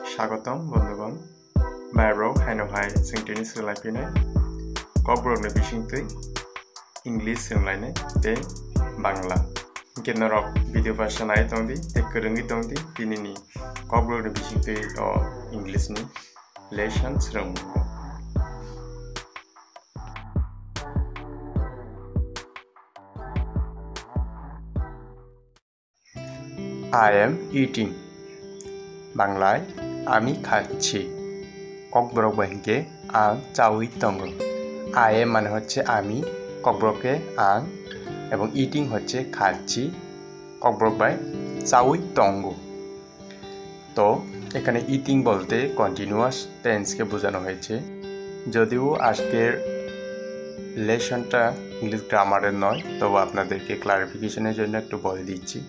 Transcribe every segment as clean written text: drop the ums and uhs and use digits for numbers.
স্বাগতম বন্ধুগণ Bayro Hainohai Singtini Srilapine Kogbrogna Bishingtui English Singline Te Bangla Kenarok video version ai tongdi te kerungi tongdi tinini Kogbrogna Bishingtui o English ni lessons rung I am eating Banglai Ami খাচ্ছি ককবরক বাহিকে আং চাউই তঙ্গ I am মানে হচ্ছে আমি ককবরকে আং এবং eating হচ্ছে খাচ্ছি Kokborok by চাউই তঙ্গ তো এখানে ইটিং বলতে কন্টিনিউয়াস টেন্সকে বোঝানো হয়েছে যদিও আজকের লেসনটা ইংলিশ গ্রামারের নয় তবে আপনাদেরকে ক্লারিফিকেশনের জন্য একটু বলে দিচ্ছি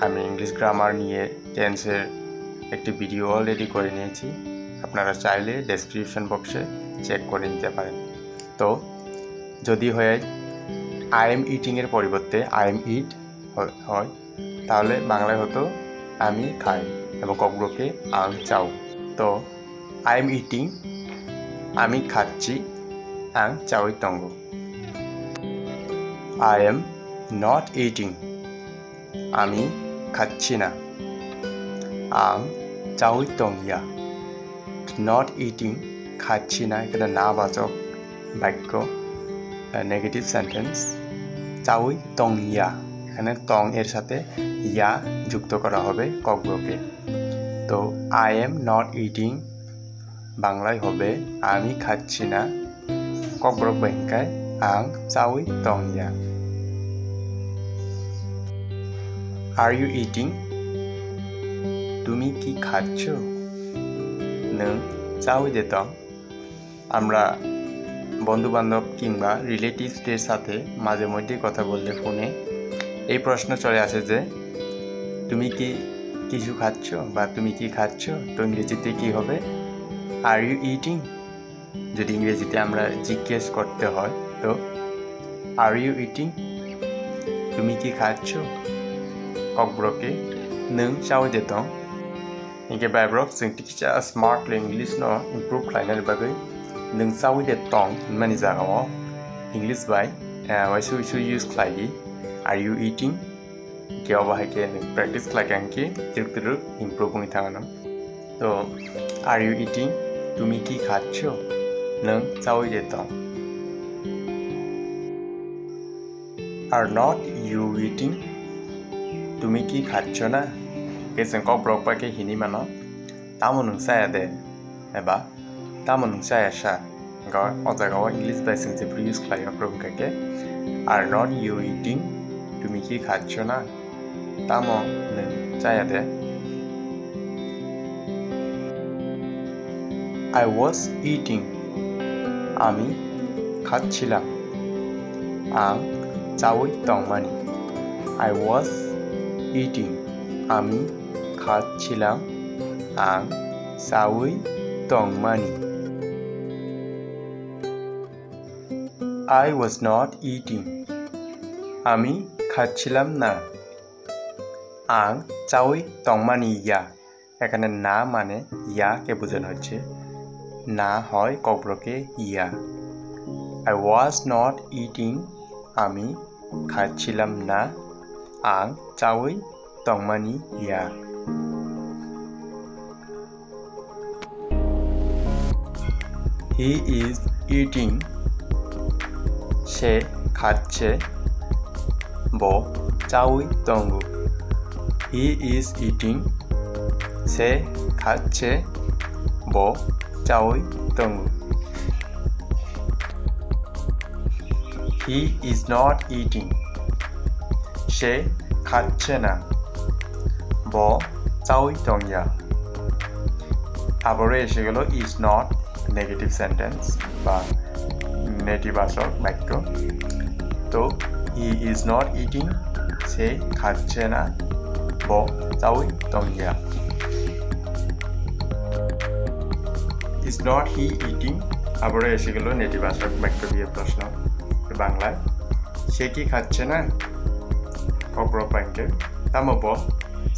আমি ইংলিশ গ্রামার নিয়ে টেন্সের একটি ভিডিও অলরেডি করে নিয়েছি আপনারা চাইলে ডেসক্রিপশন বক্সে চেক করে নিতে পারেন তো যদি হয় আই এম ইটিং এর পরিবর্তে আই এম ইট হয় তাহলে বাংলায় হতো আমি খাই এবং ককবরকে আং চাও তো আই এম ইটিং আমি খাচ্ছি আং চাউই তঙ্গ আই এম নট ইটিং আমি খাচ্ছি না আং চাউই তংয়া নট ইটিং খাচ্ছি না এখানে নাবাচক বাক্য নেগেটিভ সেন্টেন্স চাউই তংয়া এখানে তং এর সাথে ইয়া যুক্ত করা হবে ককবরকে তো আই এম নট ইটিং বাংলায় হবে আমি খাচ্ছি না ককবরক বাক্যায় আং চাউই তংয়া Are you eating? তুমি কি খাচ্ছ? নং চাউইদে তং আমরা বন্ধু-বান্ধব কিংবা রিলেটিভসদের সাথে মাঝে মধ্যে কথা বললে ফোনে এই প্রশ্ন চলে আসে যে তুমি কি কিছু খাচ্ছ বা তুমি কি খাচ্ছ তো ইংরেজিতে কি হবে Are you eating? যদি ইংরেজিতে আমরা জিজ্ঞেস করতে হয় তো Are you eating? তুমি কি খাচ্ছ? ককবরকে নং চাউইদে তং ইংকে বাইব্রক जों टिकिचा स्मार्ट इंग्लिश नो इम्प्रूव खालामनायनि बागै नों चाउइदे तं माने जागाव इंग्लिश बाय वाइसु यूज खालायि आर यू इटिंग केव बाहायके नों प्रेक्टिस खालायगांकी तिरतिरु इम्प्रूव बुंनि थांगानो तो आर यू इटिंग तुमी की खाচ্ছ नों चाउइदे तं आर नट यू इटिंग তুমি কি খাচ্ছ না কেসেন ককবরক বাকে হিনি মানো তামো নংসায়া দে এবা তামো নংসায়া সা গ অজাগাও ইংলিশ বাই সিং যে ইউজ খালাইয়া প্রবকাকে আর নট ইউ ইটিং তুমি কি খাচ্ছ না তামো নংসায়া দে I was eating আমি খাচ্ছিলাম আং চাউই তংমানি I was eating আমি খাচ্ছিলাম আং চাউই তংমানি I was not eating আমি খাচ্ছিলাম না আং চাউই তংমানি ইয়া এখানে না মানে ইয়া কে বোঝানো হচ্ছে না হয় ককবরকে ইয়া I was not eating আমি খাচ্ছিলাম না আং চাউই তংমানি ইয়া He is eating সে খাচ্ছে ব চাউই তঙ্গু He is eating সে খাচ্ছে ব চাউই তঙ্গু He is not eating সে খাচ্ছে না ব চাউই তংয়া আবারও এসে গেল is not নেগেটিভ সেন্টেন্স বা নেতিবাচক বাক্য তো he is not eating সে খাচ্ছে না ব চাউই তংয়া is not he eating আবারও এসে গেল নেতিবাচক বাক্য দিয়ে প্রশ্ন বাংলায় সে কি খাচ্ছে না ককবরক বাক্যে তামো ব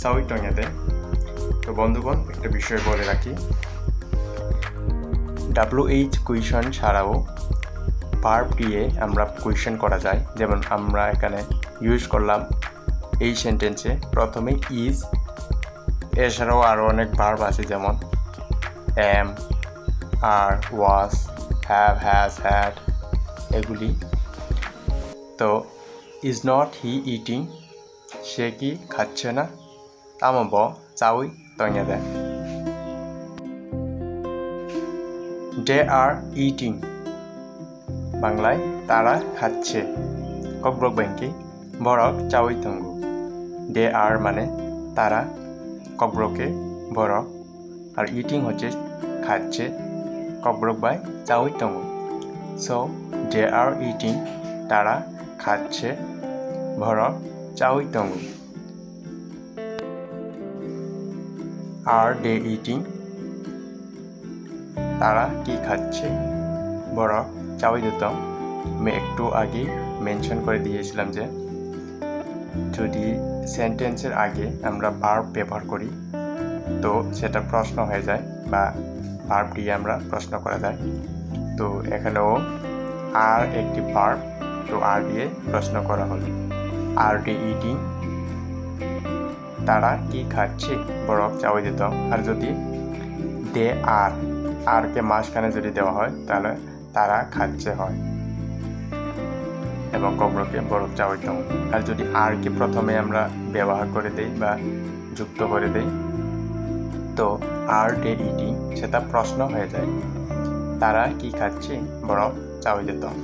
চাউই তংয়া দে তো বন্ধুগণ, একটা বিষয় বলে রাখি, WH কুয়েশন ছাড়াও ভার্ব দিয়ে আমরা কুয়েশন করা যায়। যেমন আমরা এখানে ইউজ করলাম এই সেন্টেন্সে প্রথমে ইজ, এছাড়াও আরও অনেক ভার্ব আছে যেমন am, are, was, have, has, had এগুলি। তো ইজ নট হি ইটিং, সে কি খাচ্ছে না? তামব চাউই তঙে দেয়। দে আর ইটিং, বাংলায় তারা খাচ্ছে। ককব্রক ব্যাংকি বরক চাউই তঙ্গু। দে আর মানে তারা, ককব্রকে বরক, আর ইটিং হচ্ছে খাচ্ছে, ককব্রক বাই চাউই তঙ্গু। সো দে আর ইটিং, তারা খাচ্ছে, ভরক চাউই তঙ্গু। আর দে ইটিং, তারা কি খাচ্ছে, বরক চাউই দিতাম। আমি একটু আগে মেনশন করে দিয়েছিলাম যে যদি সেন্টেন্সের আগে আমরা ভার্ব ব্যবহার করি তো সেটা প্রশ্ন হয়ে যায়, বা ভার্ব দিয়ে আমরা প্রশ্ন করা যায়। তো এখানেও আর একটি ভার্ব, তো আর দিয়ে প্রশ্ন করা হলো। আর দে ইটিং, তারা কি খাচ্ছে, বরক চাউই দিতাম। আর যদি দে আর কে মাঝখানে যদি দেওয়া হয় তাহলে তারা খাচ্ছে হয় এবং কবরকে বরক চাউই দিতাম। আর যদি আর কে প্রথমে আমরা ব্যবহার করে দেই বা যুক্ত করে দেই তো আর দে ইটিং সেটা প্রশ্ন হয়ে যায়, তারা কি খাচ্ছে, বরক চাউই দিতাম।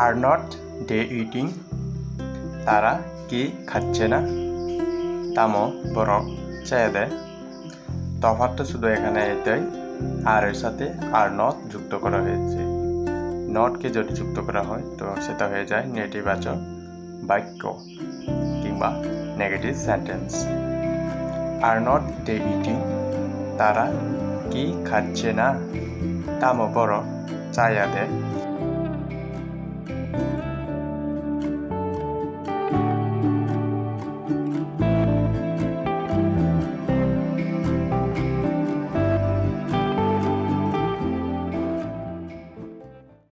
আর নট দে ইটিং, তারা কি খাচ্ছে না, তামো বরক চেয়ে দেয়। তফাৎটা শুধু এখানে এটাই, আর এর সাথে আর নট যুক্ত করা হয়েছে। নটকে যদি যুক্ত করা হয় তো সেটা হয়ে যায় নেতিবাচক বাক্য কিংবা নেগেটিভ সেন্টেন্স। আর নট দে ইটিং, তারা কি খাচ্ছে না, তামো বরক চাইয়া দেয়।